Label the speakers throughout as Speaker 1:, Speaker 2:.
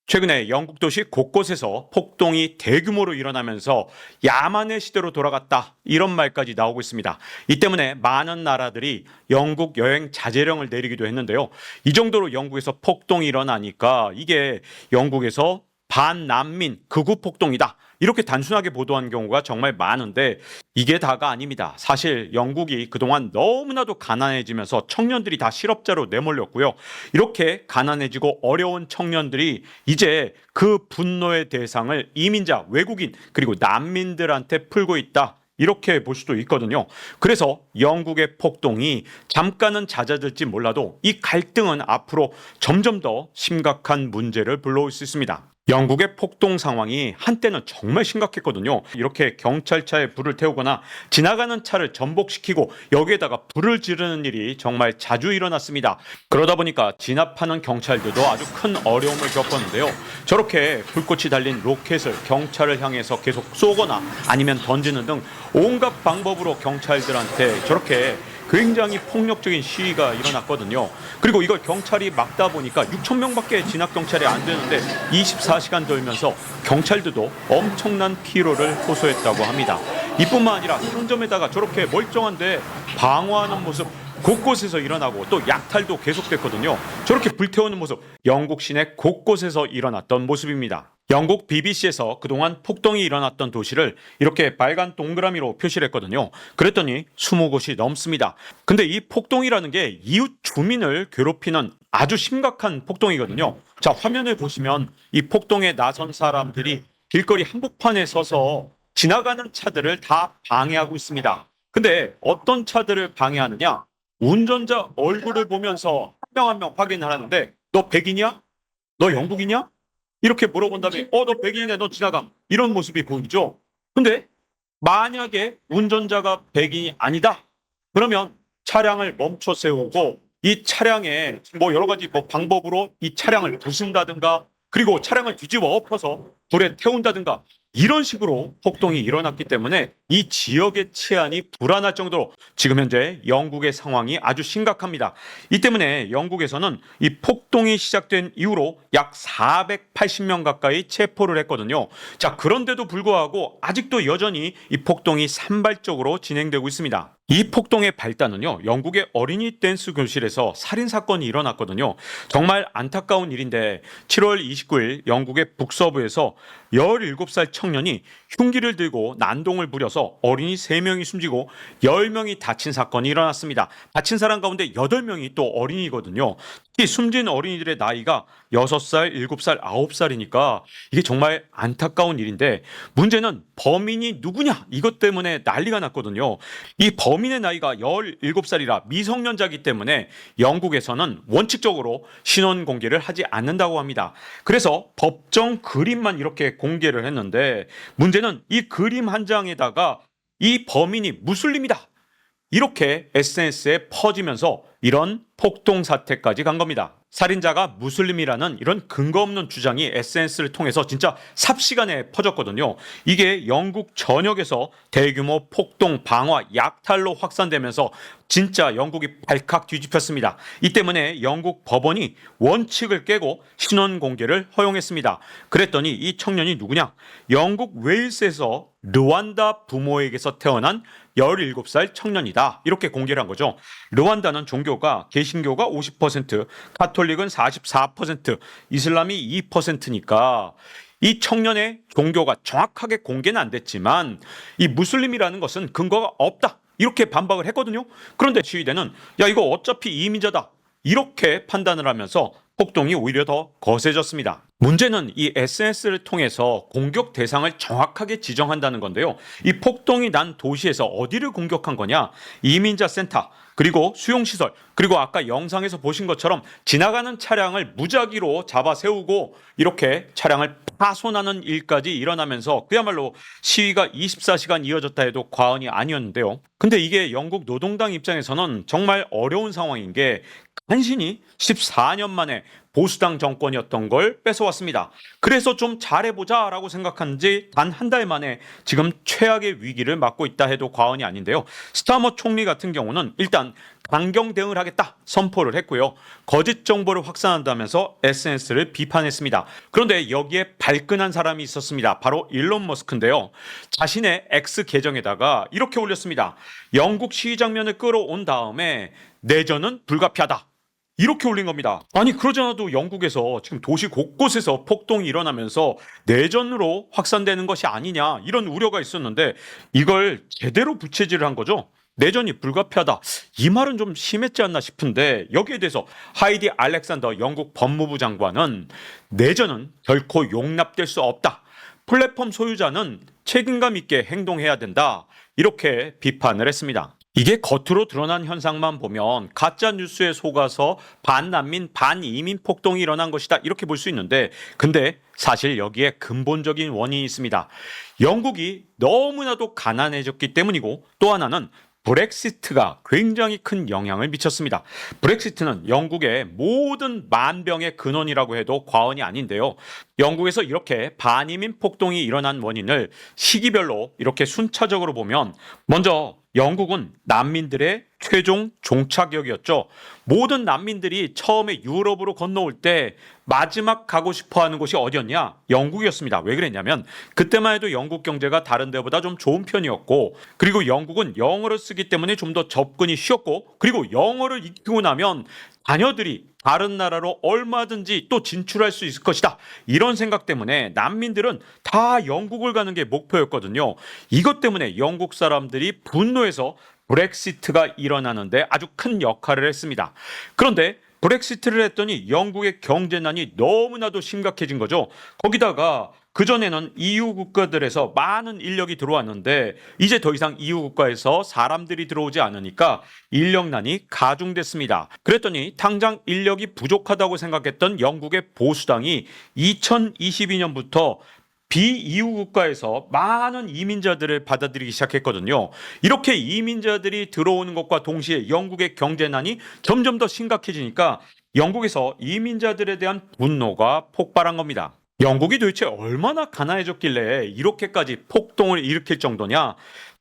Speaker 1: 최근에 영국 도시 곳곳에서 폭동이 대규모로 일어나면서 야만의 시대로 돌아갔다 이런 말까지 나오고 있습니다. 이 때문에 많은 나라들이 영국 여행 자제령을 내리기도 했는데요. 이 정도로 영국에서 폭동이 일어나니까 이게 영국에서 반난민 극우 폭동이다. 이렇게 단순하게 보도한 경우가 정말 많은데 이게 다가 아닙니다. 사실 영국이 그동안 너무나도 가난해지면서 청년들이 다 실업자로 내몰렸고요. 이렇게 가난해지고 어려운 청년들이 이제 그 분노의 대상을 이민자, 외국인, 그리고 난민들한테 풀고 있다. 이렇게 볼 수도 있거든요. 그래서 영국의 폭동이 잠깐은 잦아들지 몰라도 이 갈등은 앞으로 점점 더 심각한 문제를 불러올 수 있습니다. 영국의 폭동 상황이 한때는 정말 심각했거든요. 이렇게 경찰차에 불을 태우거나 지나가는 차를 전복시키고 여기에다가 불을 지르는 일이 정말 자주 일어났습니다. 그러다 보니까 진압하는 경찰들도 아주 큰 어려움을 겪었는데요. 저렇게 불꽃이 달린 로켓을 경찰을 향해서 계속 쏘거나 아니면 던지는 등 온갖 방법으로 경찰들한테 저렇게 굉장히 폭력적인 시위가 일어났거든요. 그리고 이걸 경찰이 막다 보니까 6천 명밖에 진압 경찰이 안 되는데 24시간 돌면서 경찰들도 엄청난 피로를 호소했다고 합니다. 이뿐만 아니라 상점에다가 저렇게 멀쩡한데 방어하는 모습 곳곳에서 일어나고 또 약탈도 계속됐거든요. 저렇게 불태우는 모습 영국 시내 곳곳에서 일어났던 모습입니다. 영국 BBC에서 그동안 폭동이 일어났던 도시를 이렇게 빨간 동그라미로 표시를 했거든요. 그랬더니 20곳이 넘습니다. 근데 이 폭동이라는 게 이웃 주민을 괴롭히는 아주 심각한 폭동이거든요. 자, 화면을 보시면 이 폭동에 나선 사람들이 길거리 한복판에 서서 지나가는 차들을 다 방해하고 있습니다. 근데 어떤 차들을 방해하느냐? 운전자 얼굴을 보면서 한 명 한 명 확인을 하는데 너 백인이야? 너 영국이냐? 이렇게 물어본 다음에 너 백인이네 너 지나감 이런 모습이 보이죠. 근데 만약에 운전자가 백인이 아니다 그러면 차량을 멈춰 세우고 이 차량에 뭐 여러 가지 뭐 방법으로 이 차량을 부순다든가 그리고 차량을 뒤집어 엎어서 불에 태운다든가 이런 식으로 폭동이 일어났기 때문에 이 지역의 치안이 불안할 정도로 지금 현재 영국의 상황이 아주 심각합니다. 이 때문에 영국에서는 이 폭동이 시작된 이후로 약 480명 가까이 체포를 했거든요. 자, 그런데도 불구하고 아직도 여전히 이 폭동이 산발적으로 진행되고 있습니다. 이 폭동의 발단은요, 영국의 어린이 댄스 교실에서 살인 사건이 일어났거든요. 정말 안타까운 일인데 7월 29일 영국의 북서부에서 17살 청년이 흉기를 들고 난동을 부려서 어린이 3명이 숨지고 10명이 다친 사건이 일어났습니다. 다친 사람 가운데 8명이 또 어린이거든요. 이 숨진 어린이들의 나이가 6살, 7살, 9살이니까 이게 정말 안타까운 일인데 문제는 범인이 누구냐 이것 때문에 난리가 났거든요. 이 범인의 나이가 17살이라 미성년자이기 때문에 영국에서는 원칙적으로 신원 공개를 하지 않는다고 합니다. 그래서 법정 그림만 이렇게 공개를 했는데 문제는 이 그림 한 장에다가 이 범인이 무슬림이다 이렇게 SNS에 퍼지면서 이런 폭동 사태까지 간 겁니다. 살인자가 무슬림이라는 이런 근거 없는 주장이 SNS를 통해서 진짜 삽시간에 퍼졌거든요. 이게 영국 전역에서 대규모 폭동, 방화, 약탈로 확산되면서 진짜 영국이 발칵 뒤집혔습니다. 이 때문에 영국 법원이 원칙을 깨고 신원 공개를 허용했습니다. 그랬더니 이 청년이 누구냐? 영국 웨일스에서 르완다 부모에게서 태어난 17살 청년이다. 이렇게 공개를 한 거죠. 르완다는 종교가 개신교가 50%, 가톨릭은 44%, 이슬람이 2%니까 이 청년의 종교가 정확하게 공개는 안 됐지만 이 무슬림이라는 것은 근거가 없다. 이렇게 반박을 했거든요. 그런데 시위대는 야 이거 어차피 이민자다. 이렇게 판단을 하면서 폭동이 오히려 더 거세졌습니다. 문제는 이 SNS를 통해서 공격 대상을 정확하게 지정한다는 건데요. 이 폭동이 난 도시에서 어디를 공격한 거냐? 이민자 센터, 그리고 수용시설, 그리고 아까 영상에서 보신 것처럼 지나가는 차량을 무작위로 잡아 세우고 이렇게 차량을 파손하는 일까지 일어나면서 그야말로 시위가 24시간 이어졌다 해도 과언이 아니었는데요. 근데 이게 영국 노동당 입장에서는 정말 어려운 상황인 게 간신히 14년 만에 보수당 정권이었던 걸 뺏어왔습니다. 그래서 좀 잘해보자라고 생각한 지 단 한 달 만에 지금 최악의 위기를 맞고 있다 해도 과언이 아닌데요. 스타머 총리 같은 경우는 일단 강경 대응을 하겠다 선포를 했고요. 거짓 정보를 확산한다면서 SNS를 비판했습니다. 그런데 여기에 발끈한 사람이 있었습니다. 바로 일론 머스크인데요. 자신의 X 계정에다가 이렇게 올렸습니다. 영국 시위 장면을 끌어온 다음에 내전은 불가피하다. 이렇게 올린 겁니다. 아니 그러지 않아도 영국에서 지금 도시 곳곳에서 폭동이 일어나면서 내전으로 확산되는 것이 아니냐 이런 우려가 있었는데 이걸 제대로 부채질을 한 거죠. 내전이 불가피하다. 이 말은 좀 심했지 않나 싶은데 여기에 대해서 하이디 알렉산더 영국 법무부 장관은 내전은 결코 용납될 수 없다. 플랫폼 소유자는 책임감 있게 행동해야 된다. 이렇게 비판을 했습니다. 이게 겉으로 드러난 현상만 보면 가짜 뉴스에 속아서 반난민, 반이민 폭동이 일어난 것이다. 이렇게 볼 수 있는데 근데 사실 여기에 근본적인 원인이 있습니다. 영국이 너무나도 가난해졌기 때문이고 또 하나는 브렉시트가 굉장히 큰 영향을 미쳤습니다. 브렉시트는 영국의 모든 만병의 근원이라고 해도 과언이 아닌데요. 영국에서 이렇게 반이민 폭동이 일어난 원인을 시기별로 이렇게 순차적으로 보면 먼저 영국은 난민들의 최종 종착역이었죠. 모든 난민들이 처음에 유럽으로 건너올 때 마지막 가고 싶어 하는 곳이 어디였냐? 영국이었습니다. 왜 그랬냐면 그때만 해도 영국 경제가 다른 데보다 좀 좋은 편이었고 그리고 영국은 영어를 쓰기 때문에 좀 더 접근이 쉬웠고 그리고 영어를 익히고 나면 자녀들이 다른 나라로 얼마든지 또 진출할 수 있을 것이다. 이런 생각 때문에 난민들은 다 영국을 가는 게 목표였거든요. 이것 때문에 영국 사람들이 분노해서 브렉시트가 일어나는데 아주 큰 역할을 했습니다. 그런데 브렉시트를 했더니 영국의 경제난이 너무나도 심각해진 거죠. 거기다가 그전에는 EU 국가들에서 많은 인력이 들어왔는데 이제 더 이상 EU 국가에서 사람들이 들어오지 않으니까 인력난이 가중됐습니다. 그랬더니 당장 인력이 부족하다고 생각했던 영국의 보수당이 2022년부터 비EU 국가에서 많은 이민자들을 받아들이기 시작했거든요. 이렇게 이민자들이 들어오는 것과 동시에 영국의 경제난이 점점 더 심각해지니까 영국에서 이민자들에 대한 분노가 폭발한 겁니다. 영국이 도대체 얼마나 가난해졌길래 이렇게까지 폭동을 일으킬 정도냐?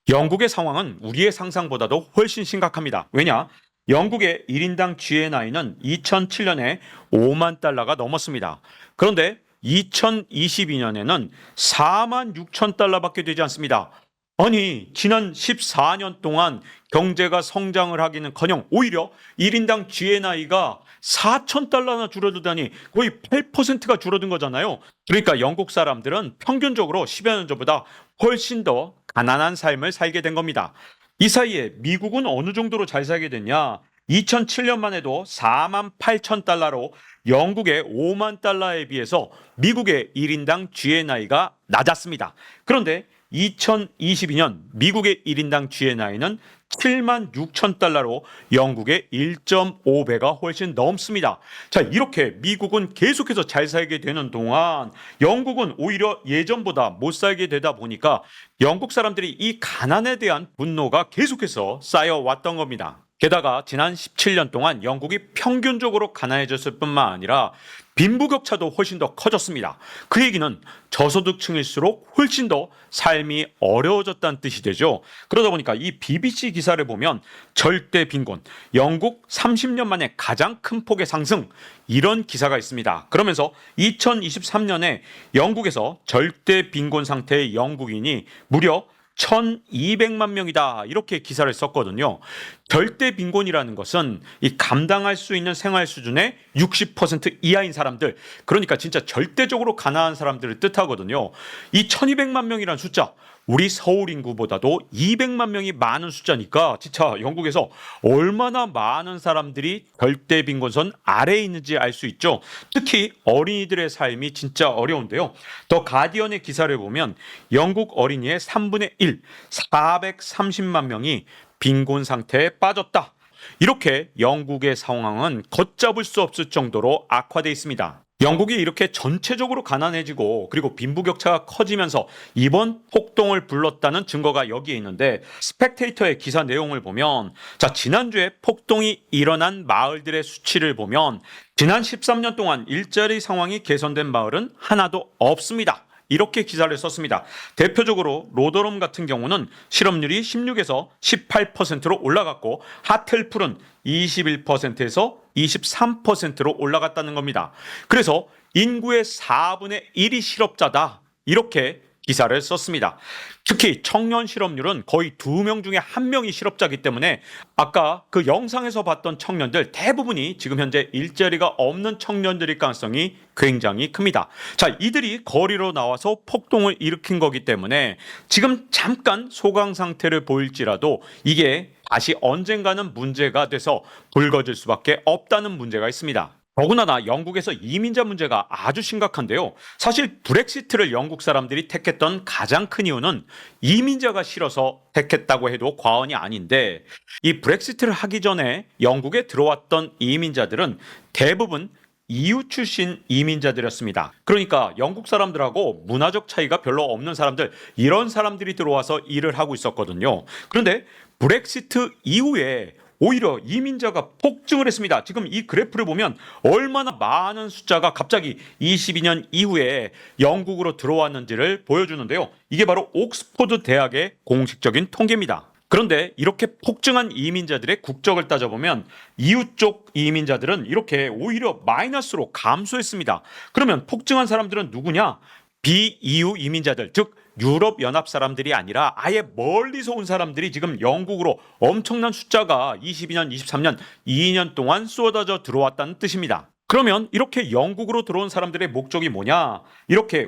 Speaker 1: 영국의 상황은 우리의 상상보다도 훨씬 심각합니다. 왜냐? 영국의 1인당 GNI는 2007년에 5만 달러가 넘었습니다. 그런데 2022년에는 4만 6천 달러밖에 되지 않습니다. 아니 지난 14년 동안 경제가 성장을 하기는커녕 오히려 1인당 GNI가 4천 달러나 줄어들다니 거의 8%가 줄어든 거잖아요. 그러니까 영국 사람들은 평균적으로 10여 년 전보다 훨씬 더 가난한 삶을 살게 된 겁니다. 이 사이에 미국은 어느 정도로 잘 살게 됐냐? 2007년만 해도 4만 8천 달러로 영국의 5만 달러에 비해서 미국의 1인당 GNI가 낮았습니다. 그런데 2022년 미국의 1인당 GNI는 7만 6천 달러로 영국의 1.5배가 훨씬 넘습니다. 자, 이렇게 미국은 계속해서 잘 살게 되는 동안 영국은 오히려 예전보다 못 살게 되다 보니까 영국 사람들이 이 가난에 대한 분노가 계속해서 쌓여왔던 겁니다. 게다가 지난 17년 동안 영국이 평균적으로 가난해졌을 뿐만 아니라 빈부격차도 훨씬 더 커졌습니다. 그 얘기는 저소득층일수록 훨씬 더 삶이 어려워졌다는 뜻이 되죠. 그러다 보니까 이 BBC 기사를 보면 절대 빈곤, 영국 30년 만에 가장 큰 폭의 상승 이런 기사가 있습니다. 그러면서 2023년에 영국에서 절대 빈곤 상태의 영국인이 무려 1200만 명이다 이렇게 기사를 썼거든요. 절대 빈곤이라는 것은 이 감당할 수 있는 생활 수준의 60% 이하인 사람들, 그러니까 진짜 절대적으로 가난한 사람들을 뜻하거든요. 이 1200만 명이라는 숫자, 우리 서울 인구보다도 200만 명이 많은 숫자니까 진짜 영국에서 얼마나 많은 사람들이 절대 빈곤선 아래에 있는지 알 수 있죠. 특히 어린이들의 삶이 진짜 어려운데요. 더 가디언의 기사를 보면 영국 어린이의 3분의 1, 430만 명이 빈곤 상태에 빠졌다. 이렇게 영국의 상황은 걷잡을 수 없을 정도로 악화되어 있습니다. 영국이 이렇게 전체적으로 가난해지고 그리고 빈부격차가 커지면서 이번 폭동을 불렀다는 증거가 여기에 있는데, 스펙테이터의 기사 내용을 보면, 자, 지난주에 폭동이 일어난 마을들의 수치를 보면 지난 13년 동안 일자리 상황이 개선된 마을은 하나도 없습니다. 이렇게 기사를 썼습니다. 대표적으로 로더럼 같은 경우는 실업률이 16에서 18%로 올라갔고, 하틀풀은 21%에서 23%로 올라갔다는 겁니다. 그래서 인구의 4분의 1이 실업자다, 이렇게 기사를 썼습니다. 특히 청년 실업률은 거의 2명 중에 1명이 실업자이기 때문에 아까 그 영상에서 봤던 청년들 대부분이 지금 현재 일자리가 없는 청년들일 가능성이 굉장히 큽니다. 자, 이들이 거리로 나와서 폭동을 일으킨 거기 때문에 지금 잠깐 소강 상태를 보일지라도 이게 다시 언젠가는 문제가 돼서 불거질 수밖에 없다는 문제가 있습니다. 더군다나 영국에서 이민자 문제가 아주 심각한데요. 사실 브렉시트를 영국 사람들이 택했던 가장 큰 이유는 이민자가 싫어서 택했다고 해도 과언이 아닌데, 이 브렉시트를 하기 전에 영국에 들어왔던 이민자들은 대부분 EU 출신 이민자들이었습니다. 그러니까 영국 사람들하고 문화적 차이가 별로 없는 사람들, 이런 사람들이 들어와서 일을 하고 있었거든요. 그런데 브렉시트 이후에 오히려 이민자가 폭증을 했습니다. 지금 이 그래프를 보면 얼마나 많은 숫자가 갑자기 22년 이후에 영국으로 들어왔는지를 보여주는데요. 이게 바로 옥스퍼드 대학의 공식적인 통계입니다. 그런데 이렇게 폭증한 이민자들의 국적을 따져보면 EU 쪽 이민자들은 이렇게 오히려 마이너스로 감소했습니다. 그러면 폭증한 사람들은 누구냐? 비EU 이민자들, 즉 유럽 연합 사람들이 아니라 아예 멀리서 온 사람들이 지금 영국으로 엄청난 숫자가 22년, 23년, 2년 동안 쏟아져 들어왔다는 뜻입니다. 그러면 이렇게 영국으로 들어온 사람들의 목적이 뭐냐? 이렇게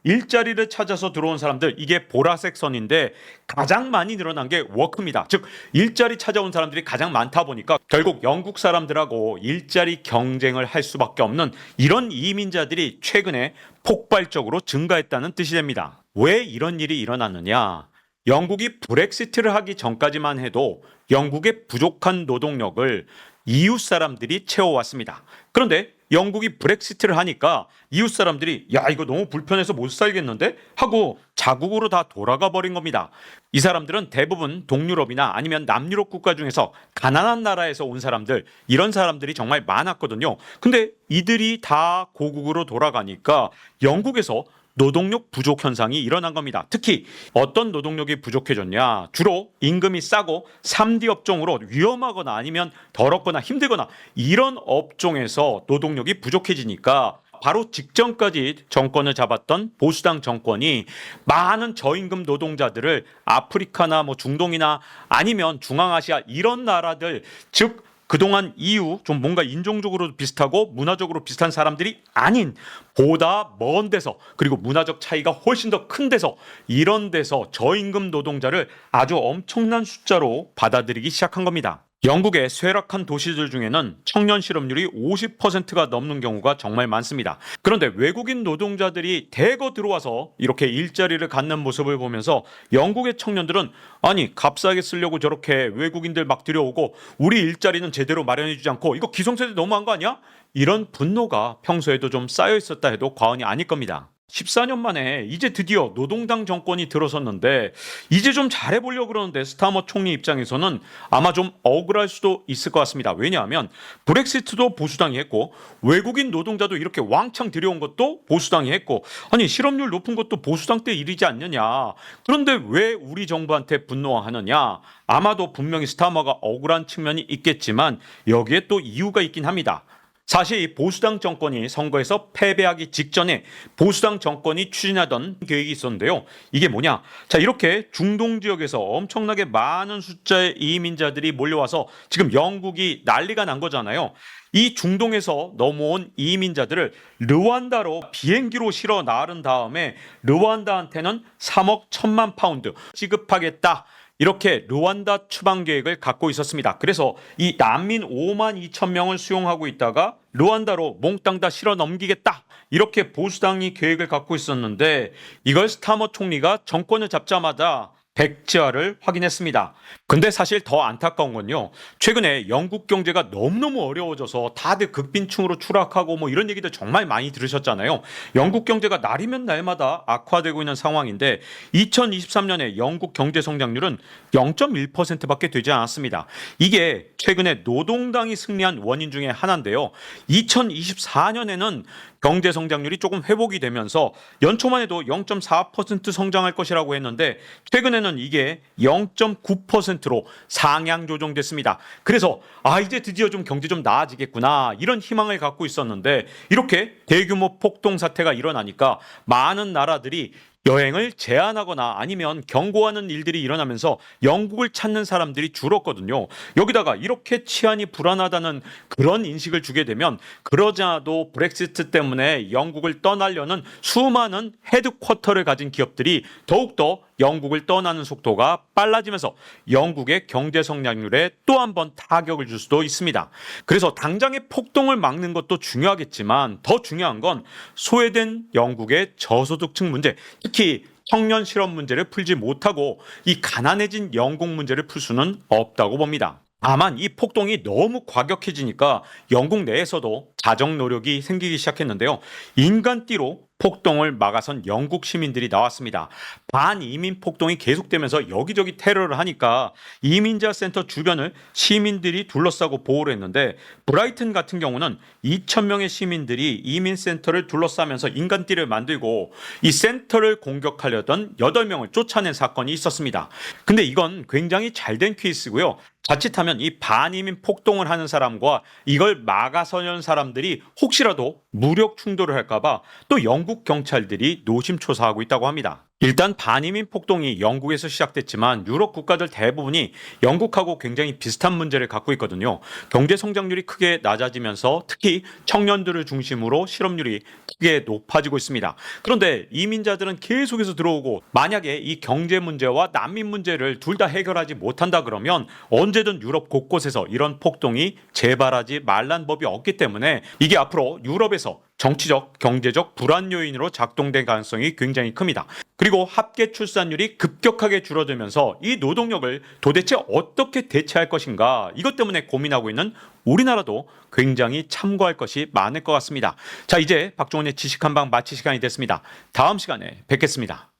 Speaker 1: 일자리를 찾아서 들어온 사람들, 이게 보라색 선인데 가장 많이 늘어난 게 워크입니다. 즉 일자리 찾아온 사람들이 가장 많다 보니까 결국 영국 사람들하고 일자리 경쟁을 할 수밖에 없는 이런 이민자들이 최근에 폭발적으로 증가했다는 뜻이 됩니다. 왜 이런 일이 일어났느냐? 영국이 브렉시트를 하기 전까지만 해도 영국의 부족한 노동력을 EU 사람들이 채워왔습니다. 그런데 영국이 브렉시트를 하니까 이웃 사람들이 야, 이거 너무 불편해서 못 살겠는데? 하고 자국으로 다 돌아가 버린 겁니다. 이 사람들은 대부분 동유럽이나 아니면 남유럽 국가 중에서 가난한 나라에서 온 사람들, 이런 사람들이 정말 많았거든요. 근데 이들이 다 고국으로 돌아가니까 영국에서 노동력 부족 현상이 일어난 겁니다. 특히 어떤 노동력이 부족해졌냐? 주로 임금이 싸고 3D 업종으로 위험하거나 아니면 더럽거나 힘들거나 이런 업종에서 노동력이 부족해지니까 바로 직전까지 정권을 잡았던 보수당 정권이 많은 저임금 노동자들을 아프리카나 중동이나 아니면 중앙아시아 이런 나라들, 즉 그동안 EU 좀 뭔가 인종적으로 비슷하고 문화적으로 비슷한 사람들이 아닌 보다 먼 데서, 그리고 문화적 차이가 훨씬 더 큰 데서, 이런 데서 저임금 노동자를 아주 엄청난 숫자로 받아들이기 시작한 겁니다. 영국의 쇠락한 도시들 중에는 청년 실업률이 50%가 넘는 경우가 정말 많습니다. 그런데 외국인 노동자들이 대거 들어와서 이렇게 일자리를 갖는 모습을 보면서 영국의 청년들은 아니, 값싸게 쓰려고 저렇게 외국인들 막 들여오고 우리 일자리는 제대로 마련해주지 않고 이거 기성세대 너무한 거 아니야? 이런 분노가 평소에도 좀 쌓여 있었다 해도 과언이 아닐 겁니다. 14년 만에 이제 드디어 노동당 정권이 들어섰는데 이제 좀 잘해보려고 그러는데 스타머 총리 입장에서는 아마 좀 억울할 수도 있을 것 같습니다. 왜냐하면 브렉시트도 보수당이 했고 외국인 노동자도 이렇게 왕창 들여온 것도 보수당이 했고, 아니 실업률 높은 것도 보수당 때 일이지 않느냐. 그런데 왜 우리 정부한테 분노하느냐. 아마도 분명히 스타머가 억울한 측면이 있겠지만 여기에 또 이유가 있긴 합니다. 사실 이 보수당 정권이 선거에서 패배하기 직전에 보수당 정권이 추진하던 계획이 있었는데요. 이게 뭐냐? 자, 이렇게 중동 지역에서 엄청나게 많은 숫자의 이민자들이 몰려와서 지금 영국이 난리가 난 거잖아요. 이 중동에서 넘어온 이민자들을 르완다로 비행기로 실어 나른 다음에 르완다한테는 3억 1천만 파운드 지급하겠다, 이렇게 르완다 추방 계획을 갖고 있었습니다. 그래서 이 난민 5만 2천 명을 수용하고 있다가 르완다로 몽땅 다 실어 넘기겠다, 이렇게 보수당이 계획을 갖고 있었는데 이걸 스타머 총리가 정권을 잡자마자 백지화를 확인했습니다. 근데 사실 더 안타까운 건요. 최근에 영국 경제가 너무너무 어려워져서 다들 극빈층으로 추락하고 뭐 이런 얘기들 정말 많이 들으셨잖아요. 영국 경제가 날이면 날마다 악화되고 있는 상황인데 2023년에 영국 경제 성장률은 0.1%밖에 되지 않았습니다. 이게 최근에 노동당이 승리한 원인 중에 하나인데요. 2024년에는 경제 성장률이 조금 회복이 되면서 연초만 해도 0.4% 성장할 것이라고 했는데 최근에는 이게 0.9%로 상향 조정됐습니다. 그래서 이제 드디어 좀 경제 좀 나아지겠구나 이런 희망을 갖고 있었는데 이렇게 대규모 폭동 사태가 일어나니까 많은 나라들이 여행을 제한하거나 아니면 경고하는 일들이 일어나면서 영국을 찾는 사람들이 줄었거든요. 여기다가 이렇게 치안이 불안하다는 그런 인식을 주게 되면 그러지 않아도 브렉시트 때문에 영국을 떠나려는 수많은 헤드쿼터를 가진 기업들이 더욱더 영국을 떠나는 속도가 빨라지면서 영국의 경제 성장률에 또 한 번 타격을 줄 수도 있습니다. 그래서 당장의 폭동을 막는 것도 중요하겠지만 더 중요한 건 소외된 영국의 저소득층 문제, 특히 청년 실업 문제를 풀지 못하고 이 가난해진 영국 문제를 풀 수는 없다고 봅니다. 다만 이 폭동이 너무 과격해지니까 영국 내에서도 자정 노력이 생기기 시작했는데요. 인간띠로 폭동을 막아선 영국 시민들이 나왔습니다. 반이민 폭동이 계속되면서 여기저기 테러를 하니까 이민자 센터 주변을 시민들이 둘러싸고 보호를 했는데 브라이튼 같은 경우는 2,000명의 시민들이 이민 센터를 둘러싸면서 인간띠를 만들고 이 센터를 공격하려던 8명을 쫓아낸 사건이 있었습니다. 근데 이건 굉장히 잘된 케이스고요. 자칫하면 이 반이민 폭동을 하는 사람과 이걸 막아서는 사람들이 혹시라도 무력 충돌을 할까봐 또 영국 경찰들이 노심초사하고 있다고 합니다. 일단 반이민 폭동이 영국에서 시작됐지만 유럽 국가들 대부분이 영국하고 굉장히 비슷한 문제를 갖고 있거든요. 경제 성장률이 크게 낮아지면서 특히 청년들을 중심으로 실업률이 크게 높아지고 있습니다. 그런데 이민자들은 계속해서 들어오고 만약에 이 경제 문제와 난민 문제를 둘 다 해결하지 못한다 그러면 언제든 유럽 곳곳에서 이런 폭동이 재발하지 말란 법이 없기 때문에 이게 앞으로 유럽에서 정치적, 경제적 불안 요인으로 작동된 가능성이 굉장히 큽니다. 그리고 합계 출산율이 급격하게 줄어들면서 이 노동력을 도대체 어떻게 대체할 것인가 이것 때문에 고민하고 있는 우리나라도 굉장히 참고할 것이 많을 것 같습니다. 자, 이제 박종원의 지식 한방 마칠 시간이 됐습니다. 다음 시간에 뵙겠습니다.